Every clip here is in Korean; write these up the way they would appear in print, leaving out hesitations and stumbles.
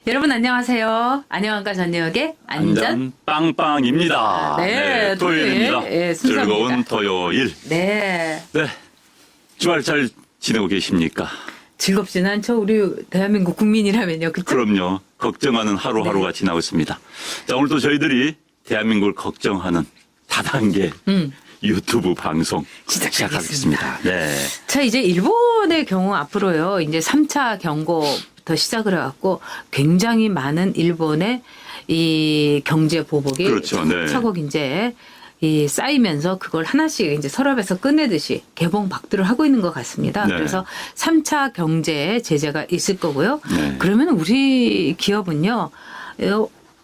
여러분 안녕하세요. 안녕한가 전역의 안전 빵빵입니다. 네, 토요일입니다. 네, 순서입니다. 즐거운 토요일. 네. 네, 주말 잘 지내고 계십니까? 즐겁지는 않죠. 우리 대한민국 국민이라면요. 그렇죠? 그럼요. 걱정하는 하루하루가 지나고 있습니다. 자, 오늘도 저희들이 대한민국을 걱정하는 다단계 유튜브 방송 시작하겠습니다. 네. 자, 이제 일본의 경우 앞으로요. 이제 3차 경고부터 시작을 해갖고 굉장히 많은 일본의 이 경제 보복이 그렇죠. 네. 차곡차곡 이제 이 쌓이면서 그걸 하나씩 이제 서랍에서 꺼내듯이 개봉박두를 하고 있는 것 같습니다. 네. 그래서 3차 경제 제재가 있을 거고요. 네. 그러면 우리 기업은요,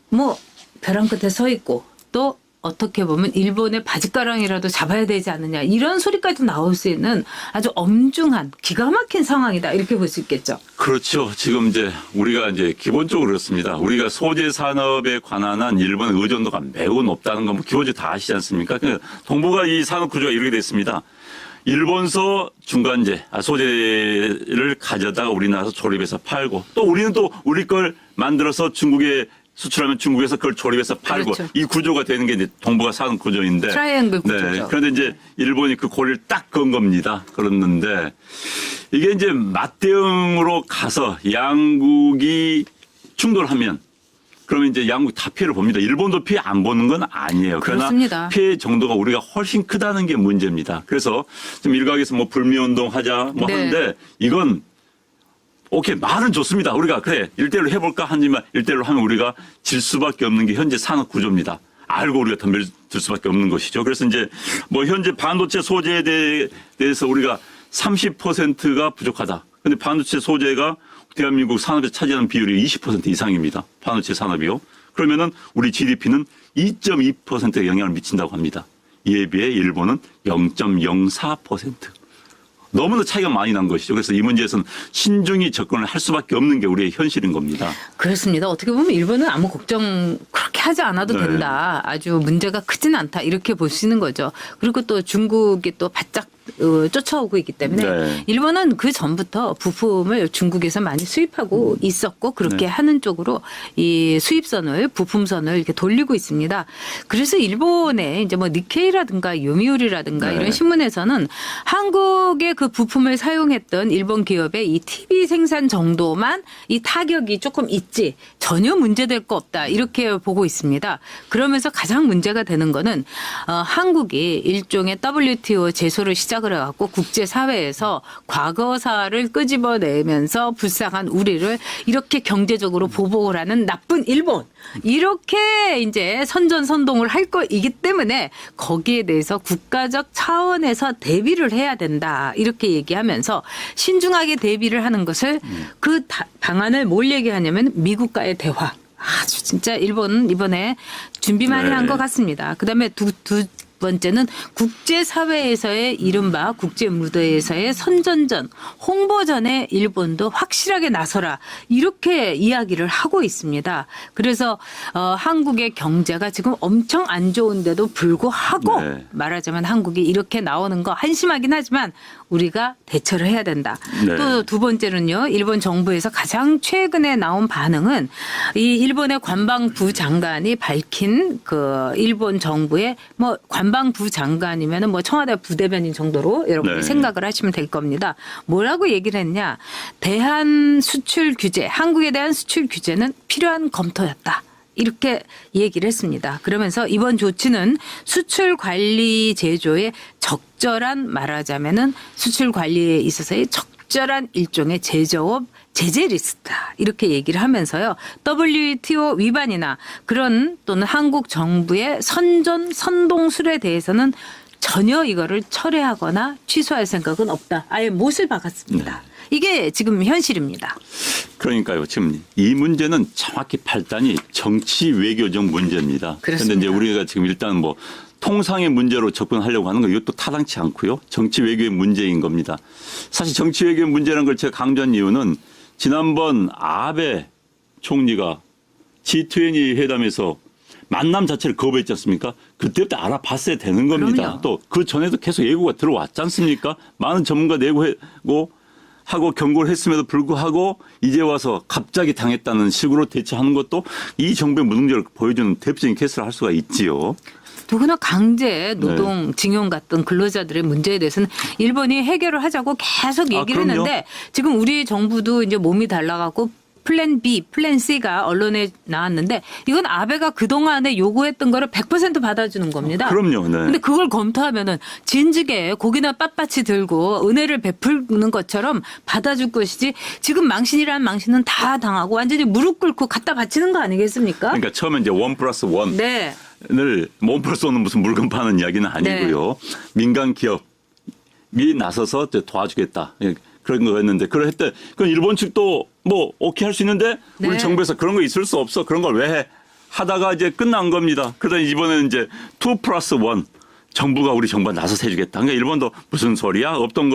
뭐 벼랑 끝에 서 있고 또 어떻게 보면 일본의 바짓가랑이라도 잡아야 되지 않느냐 이런 소리까지 나올 수 있는 아주 엄중한 기가 막힌 상황이다 이렇게 볼 수 있겠죠. 그렇죠. 지금 이제 우리가 이제 기본적으로 그렇습니다. 우리가 소재 산업에 관한 한 일본 의존도가 매우 높다는 건 뭐 기본적으로 다 아시지 않습니까? 동북아 이 산업 구조가 이렇게 됐습니다. 일본서 중간재, 소재를 가져다가 우리나라에서 조립해서 팔고 또 우리는 또 우리 걸 만들어서 중국에 수출하면 중국에서 그걸 조립해서 팔고 그렇죠. 이 구조가 되는 게 이제 동북아 산업 구조인데. 트라이앵글 구조죠. 네. 그런데 이제 일본이 그 고리를 딱 건 겁니다. 그랬는데 이게 이제 맞대응으로 가서 양국이 충돌하면 그러면 이제 양국 다 피해를 봅니다. 일본도 피해 안 보는 건 아니에요. 그러나 그렇습니다. 피해 정도가 우리가 훨씬 크다는 게 문제입니다. 그래서 좀 일각에서 뭐 불매운동 하자 뭐 네. 하는데 이건 오케이, 말은 좋습니다. 우리가 그래 1대1로 해볼까 하지만 1대1로 하면 우리가 질 수밖에 없는 게 현재 산업 구조입니다. 알고 우리가 덤벼들 수밖에 없는 것이죠. 그래서 이제 뭐 현재 반도체 소재에 대해서 우리가 30%가 부족하다. 근데 반도체 소재가 대한민국 산업에 차지하는 비율이 20% 이상입니다. 반도체 산업이요. 그러면은 우리 GDP는 2.2%의 영향을 미친다고 합니다. 이에 비해 일본은 0.04%. 너무나 차이가 많이 난 것이죠. 그래서 이 문제에서는 신중히 접근을 할 수밖에 없는 게 우리의 현실인 겁니다. 그렇습니다. 어떻게 보면 일본은 아무 걱정 그렇게 하지 않아도 네. 된다. 아주 문제가 크진 않다. 이렇게 볼 수 있는 거죠. 그리고 또 중국이 또 바짝 쫓아오고 있기 때문에 네. 일본은 그 전부터 부품을 중국에서 많이 수입하고 있었고 그렇게 네. 하는 쪽으로 이 수입선을 부품선을 이렇게 돌리고 있습니다. 그래서 일본의 이제 뭐 니케이라든가 요미우리라든가 네. 이런 신문에서는 한국의 그 부품을 사용했던 일본 기업의 이 TV 생산 정도만 이 타격이 조금 있지 전혀 문제될 거 없다 이렇게 보고 있습니다. 그러면서 가장 문제가 되는 거는 한국이 일종의 WTO 제소를 시작을 해갖고 국제사회에서 과거사를 끄집어내면서 불쌍한 우리를 이렇게 경제적으로 보복을 하는 나쁜 일본 이렇게 이제 선전선동을 할 거이기 때문에 거기에 대해서 국가적 차원에서 대비를 해야 된다 이렇게 얘기하면서 신중하게 대비를 하는 것을 그 방안을 뭘 얘기하냐면 미국과의 대화. 아주 진짜 일본은 이번에 준비 많이 네. 한 것 같습니다. 그다음에 두 번째는 국제사회에서의 이른바 국제무대에서의 선전전, 홍보전에 일본도 확실하게 나서라 이렇게 이야기를 하고 있습니다. 그래서 한국의 경제가 지금 엄청 안 좋은데도 불구하고 네. 말하자면 한국이 이렇게 나오는 거 한심하긴 하지만 우리가 대처를 해야 된다. 네. 또 두 번째는요. 일본 정부에서 가장 최근에 나온 반응은 이 일본의 관방부 장관이 밝힌 그 일본 정부의 뭐 관방부 장관이면은 뭐 청와대 부대변인 정도로 여러분이 네. 생각을 하시면 될 겁니다. 뭐라고 얘기를 했냐? 대한 수출 규제, 한국에 대한 수출 규제는 필요한 검토였다. 이렇게 얘기를 했습니다. 그러면서 이번 조치는 수출 관리 제조의 적절한 말하자면은 수출 관리에 있어서의 적절한 일종의 제조업 제재 리스트다. 이렇게 얘기를 하면서요. WTO 위반이나 그런 또는 한국 정부의 선동술에 대해서는 전혀 이거를 철회하거나 취소할 생각은 없다. 아예 못을 박았습니다. 이게 지금 현실입니다. 그러니까요. 지금 이 문제는 정확히 판단이 정치 외교적 문제입니다. 그런데 이제 우리가 지금 일단 뭐 통상의 문제로 접근하려고 하는 거 이것도 타당치 않고요. 정치 외교의 문제인 겁니다. 사실 정치 외교의 문제라는 걸 제가 강조한 이유는 지난번 아베 총리가 G20 회담에서 만남 자체를 거부했지 않습니까? 그때부터 알아봤어야 되는 겁니다. 그럼요. 또 그 전에도 계속 예고가 들어왔지 않습니까? 많은 전문가 내고고 하고 경고를 했음에도 불구하고 이제 와서 갑자기 당했다는 식으로 대처하는 것도 이 정부의 무능력을 보여주는 대표적인 케이스를 할 수가 있지요. 더구나 강제 노동 징용 같은 근로자들의 문제에 대해서는 일본이 해결을 하자고 계속 얘기를 그럼요. 했는데 지금 우리 정부도 이제 몸이 달라가고 플랜 B, 플랜 C가 언론에 나왔는데 이건 아베가 그동안에 요구했던 거를 100% 받아주는 겁니다. 그럼요. 네. 근데 그걸 검토하면은 진즉에 고기나 빳빳이 들고 은혜를 베푸는 것처럼 받아줄 것이지 지금 망신이라는 망신은 다 당하고 완전히 무릎 꿇고 갖다 바치는 거 아니겠습니까? 그러니까 처음에 이제 1+1. 네. 를 몸플러스는 무슨 물건 파는 이야기는 아니고요. 민간 기업이 나서서 도와주겠다. 예, 그런 거였는데 그랬대. 그건 일본 측도 뭐 오케이 할 수 있는데 네. 우리 정부에서 그런 거 있을 수 없어. 그런 걸 왜 해? 하다가 이제 끝난 겁니다. 그러다 이번에는 이제 2+1 정부가 우리 정부가 나서서 해주겠다. 그러니까 일본도 무슨 소리야? 없던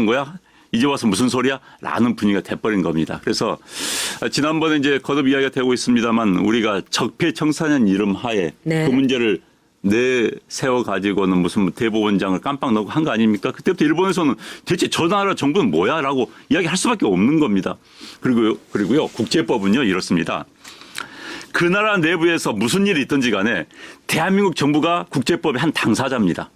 거야? 이제 와서 무슨 소리야? 라는 분위기가 돼버린 겁니다. 그래서 지난번에 이제 거듭 이야기가 되고 있습니다만 우리가 적폐청산이라는 이름 하에 네. 그 문제를 내세워 가지고는 무슨 대법원장을 깜빡 넣고 한 거 아닙니까? 그때부터 일본에서는 대체 저 나라 정부는 뭐야라고 이야기할 수밖에 없는 겁니다. 그리고요 국제법은요 이렇습니다. 그 나라 내부에서 무슨 일이 있든지 간에 대한민국 정부가 국제법의 한 당사자입니다.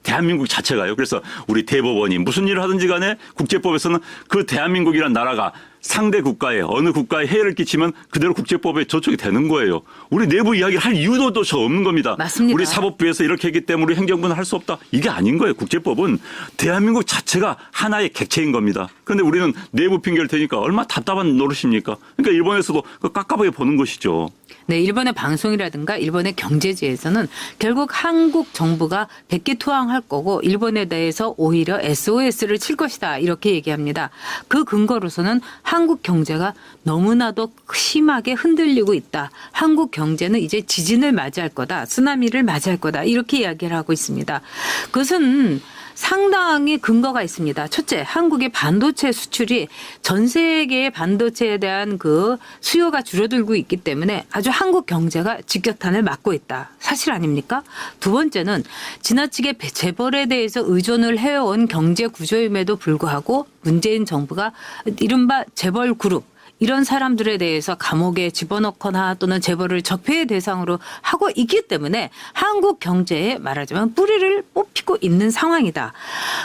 대한민국 자체가요. 그래서 우리 대법원이 무슨 일을 하든지 간에 국제법에서는 그 대한민국이란 나라가 상대 국가에 어느 국가에 해해를 끼치면 그대로 국제법에 저촉이 되는 거예요. 우리 내부 이야기를 할 이유도 저 없는 겁니다. 맞습니다. 우리 사법부에서 이렇게 했기 때문에 우리 행정부는 할 수 없다. 이게 아닌 거예요. 국제법은 대한민국 자체가 하나의 객체인 겁니다. 그런데 우리는 내부 핑계를 대니까 얼마나 답답한 노릇입니까? 그러니까 일본에서도 깝깝하게 보는 것이죠. 네, 일본의 방송이라든가 일본의 경제지에서는 결국 한국 정부가 백기투항할 거고 일본에 대해서 오히려 SOS를 칠 것이다 이렇게 얘기합니다. 그 근거로서는 한국 경제가 너무나도 심하게 흔들리고 있다. 한국 경제는 이제 지진을 맞이할 거다. 쓰나미를 맞이할 거다. 이렇게 이야기를 하고 있습니다. 그것은 상당히 근거가 있습니다. 첫째, 한국의 반도체 수출이 전 세계의 반도체에 대한 그 수요가 줄어들고 있기 때문에 아주 한국 경제가 직격탄을 맞고 있다. 사실 아닙니까? 두 번째는 지나치게 재벌에 대해서 의존을 해온 경제 구조임에도 불구하고 문재인 정부가 이른바 재벌 그룹 이런 사람들에 대해서 감옥에 집어넣거나 또는 재벌을 적폐의 대상으로 하고 있기 때문에 한국 경제에 말하자면 뿌리를 뽑히고 있는 상황이다.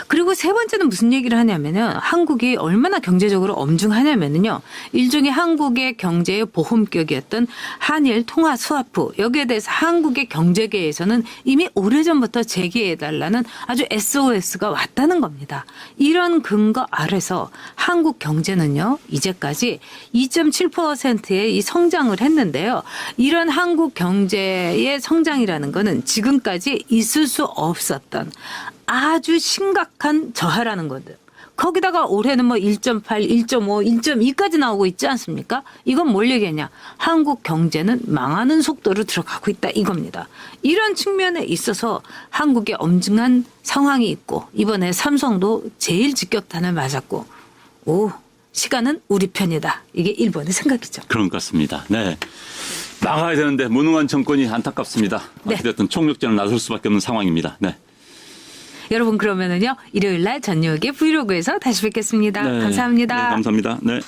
그리고 세 번째는 무슨 얘기를 하냐면은 한국이 얼마나 경제적으로 엄중하냐면은요. 일종의 한국의 경제의 보험격이었던 한일 통화 스와프 여기에 대해서 한국의 경제계에서는 이미 오래전부터 제기해달라는 아주 SOS가 왔다는 겁니다. 이런 근거 아래서 한국 경제는요. 이제까지 2.7%의 이 성장을 했는데요. 이런 한국 경제의 성장이라는 거는 지금까지 있을 수 없었던 아주 심각한 저하라는 거죠. 거기다가 올해는 뭐 1.8, 1.5, 1.2까지 나오고 있지 않습니까? 이건 뭘 얘기하냐. 한국 경제는 망하는 속도로 들어가고 있다 이겁니다. 이런 측면에 있어서 한국의 엄중한 상황이 있고 이번에 삼성도 제일 직격탄을 맞았고 시간은 우리 편이다. 이게 일본의 생각이죠. 그런 것 같습니다. 네. 나가야 되는데 무능한 정권이 안타깝습니다. 네. 어쨌든 총력전을 나설 수밖에 없는 상황입니다. 네. 여러분 그러면은요. 일요일 날 전유욱의 브이로그에서 다시 뵙겠습니다. 네. 감사합니다. 네, 감사합니다. 네.